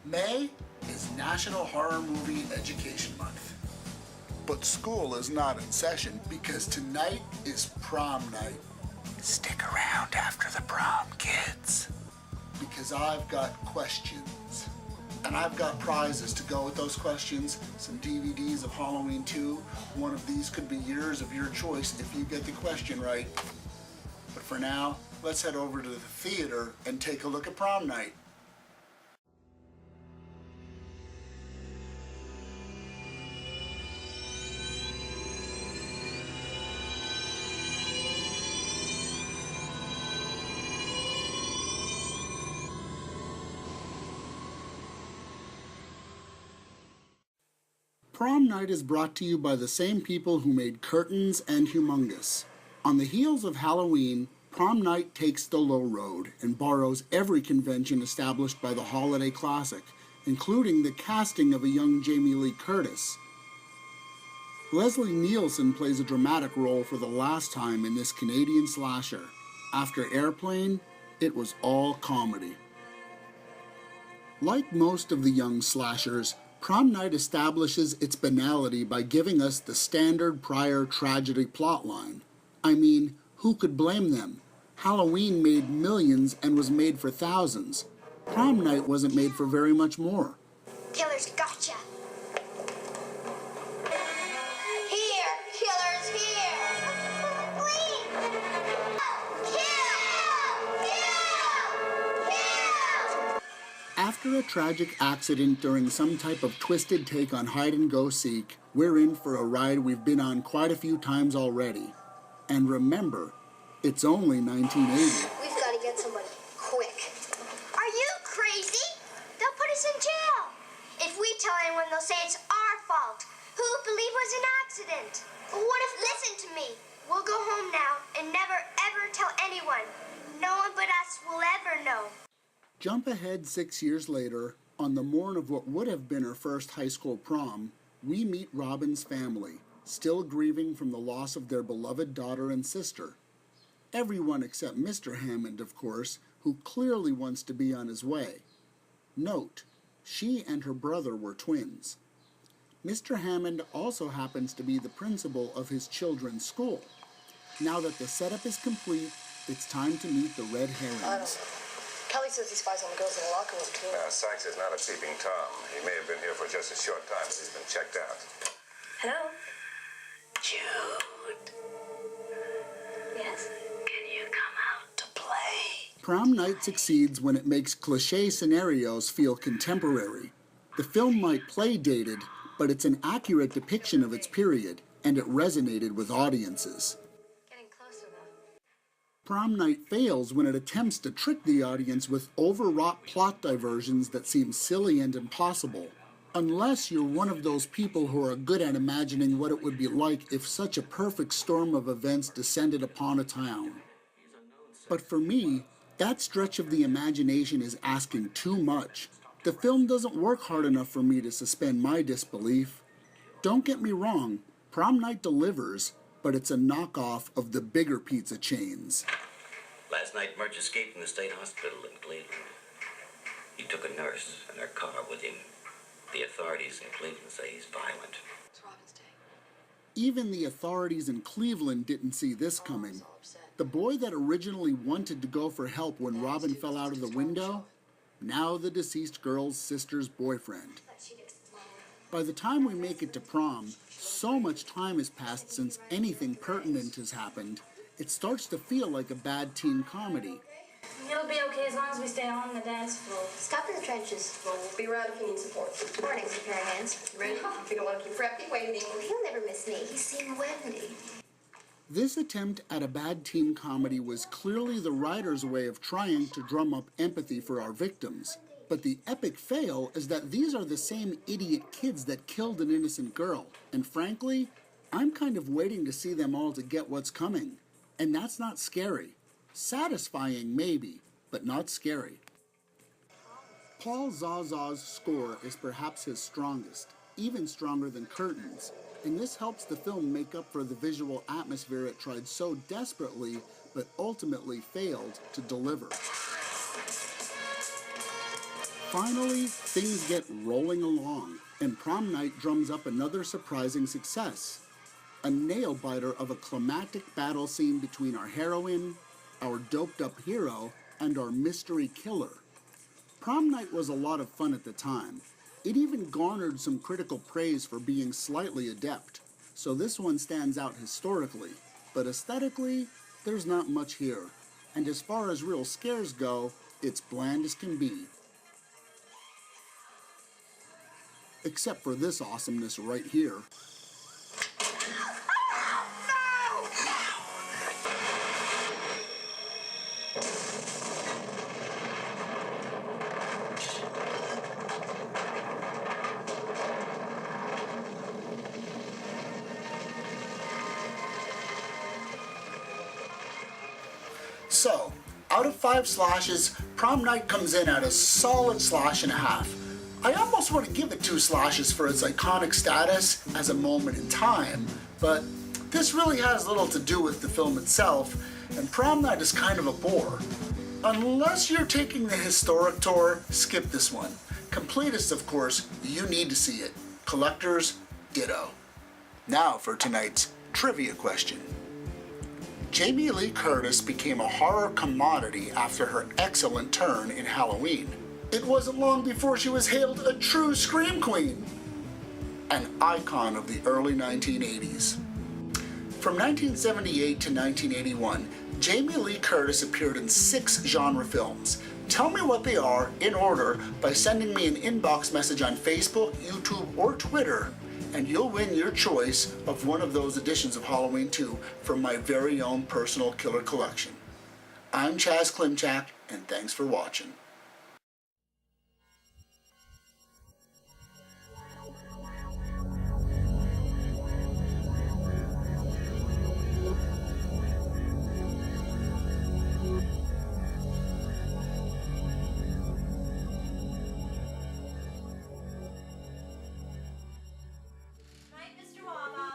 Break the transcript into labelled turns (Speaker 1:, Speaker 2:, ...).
Speaker 1: May is National Horror Movie Education Month. But school is not in session because tonight is prom night. Stick around after the prom, kids. Because I've got questions. And I've got prizes to go with those questions. Some DVDs of Halloween 2. One of these could be yours of your choice if you get the question right. But for now, let's head over to the theater and take a look at prom night. Prom night is brought to you by the same people who made Curtains and Humongous. On the heels of Halloween, prom night takes the low road and borrows every convention established by the holiday classic, including the casting of a young Jamie Lee Curtis. Leslie Nielsen plays a dramatic role for the last time in this Canadian slasher. After Airplane, it was all comedy. Like most of the young slashers, Prom Night establishes its banality by giving us the standard prior tragedy plotline. I mean, who could blame them? Halloween made millions and was made for thousands. Prom Night wasn't made for very much more.
Speaker 2: Killer's gotcha! Here! Killer's here! Please! Kill!
Speaker 1: After a tragic accident during some type of twisted take on hide-and-go-seek, we're in for a ride we've been on quite a few times already. And remember, it's only 1980.
Speaker 2: We've got to get somebody quick. Are you crazy? They'll put us in jail. If we tell anyone, they'll say it's our fault. Who believe it was an accident? But what if, listen to me, we'll go home now and never ever tell anyone. No one but us will ever know.
Speaker 1: Jump ahead 6 years later, on the morn of what would have been her first high school prom, we meet Robin's family, still grieving from the loss of their beloved daughter and sister. Everyone except Mr. Hammond, of course, who clearly wants to be on his way. Note, she and her brother were twins. Mr. Hammond also happens to be the principal of his children's school. Now that the setup is complete, it's time to meet the red herrings.
Speaker 3: Kelly says he spies on the girls in the locker room, too.
Speaker 4: Sykes is not a peeping Tom. He may have been here for just a short time, but he's been checked out.
Speaker 3: Hello?
Speaker 5: Jude,
Speaker 3: Yes?
Speaker 5: can you come out to play?
Speaker 1: Prom Night succeeds when it makes cliché scenarios feel contemporary. The film might play dated, but it's an accurate depiction of its period, and it resonated with audiences.
Speaker 3: Getting closer, though.
Speaker 1: Prom Night fails when it attempts to trick the audience with overwrought plot diversions that seem silly and impossible, unless you're one of those people who are good at imagining what it would be like if such a perfect storm of events descended upon a town. But for me, that stretch of the imagination is asking too much. The film doesn't work hard enough for me to suspend my disbelief. Don't get me wrong, Prom Night delivers, but it's a knockoff of the bigger pizza chains.
Speaker 6: Last night, Murch escaped from the state hospital in Cleveland. He took a nurse and her car with him. The authorities in Cleveland say he's violent.
Speaker 3: It's Robin's day.
Speaker 1: Even the authorities in Cleveland didn't see this coming. The boy that originally wanted to go for help when Robin fell out of the window, now the deceased girl's sister's boyfriend. By the time we make it to prom, so much time has passed since anything pertinent has happened, it starts to feel like a bad teen comedy.
Speaker 7: It'll be okay as long as we stay on the dance floor.
Speaker 2: Stop in the trenches.
Speaker 3: Well, we'll be around if you need support.
Speaker 2: Morning, some pair of hands.
Speaker 3: Ready? If you don't want to keep Preppy waiting.
Speaker 2: He'll never miss me. He's seeing Wendy.
Speaker 1: This attempt at a bad teen comedy was clearly the writer's way of trying to drum up empathy for our victims. But the epic fail is that these are the same idiot kids that killed an innocent girl. And frankly, I'm kind of waiting to see them all to get what's coming. And that's not scary. Satisfying, maybe, but not scary. Paul Zaza's score is perhaps his strongest, even stronger than Curtains, and this helps the film make up for the visual atmosphere it tried so desperately, but ultimately failed to deliver. Finally, things get rolling along, and prom night drums up another surprising success. A nail-biter of a climactic battle scene between our heroine, our doped-up hero, and our mystery killer. Prom night was a lot of fun at the time. It even garnered some critical praise for being slightly adept, so this one stands out historically. But aesthetically, there's not much here, and as far as real scares go, it's bland as can be. Except for this awesomeness right here. So, out of 5 slashes, Prom Night comes in at a solid slash and a half. I almost want to give it 2 slashes for its iconic status as a moment in time, but this really has little to do with the film itself, and Prom Night is kind of a bore. Unless you're taking the historic tour, skip this one. Completists, of course, you need to see it. Collectors, ditto. Now for tonight's trivia question. Jamie Lee Curtis became a horror commodity after her excellent turn in Halloween. It wasn't long before she was hailed a true scream queen, an icon of the early 1980s. From 1978 to 1981, Jamie Lee Curtis appeared in 6 genre films. Tell me what they are in order by sending me an inbox message on Facebook, YouTube, or Twitter, and you'll win your choice of one of those editions of Halloween 2 from my very own personal killer collection. I'm Chaz Klimczak, and thanks for watching.
Speaker 7: Mr. Waba.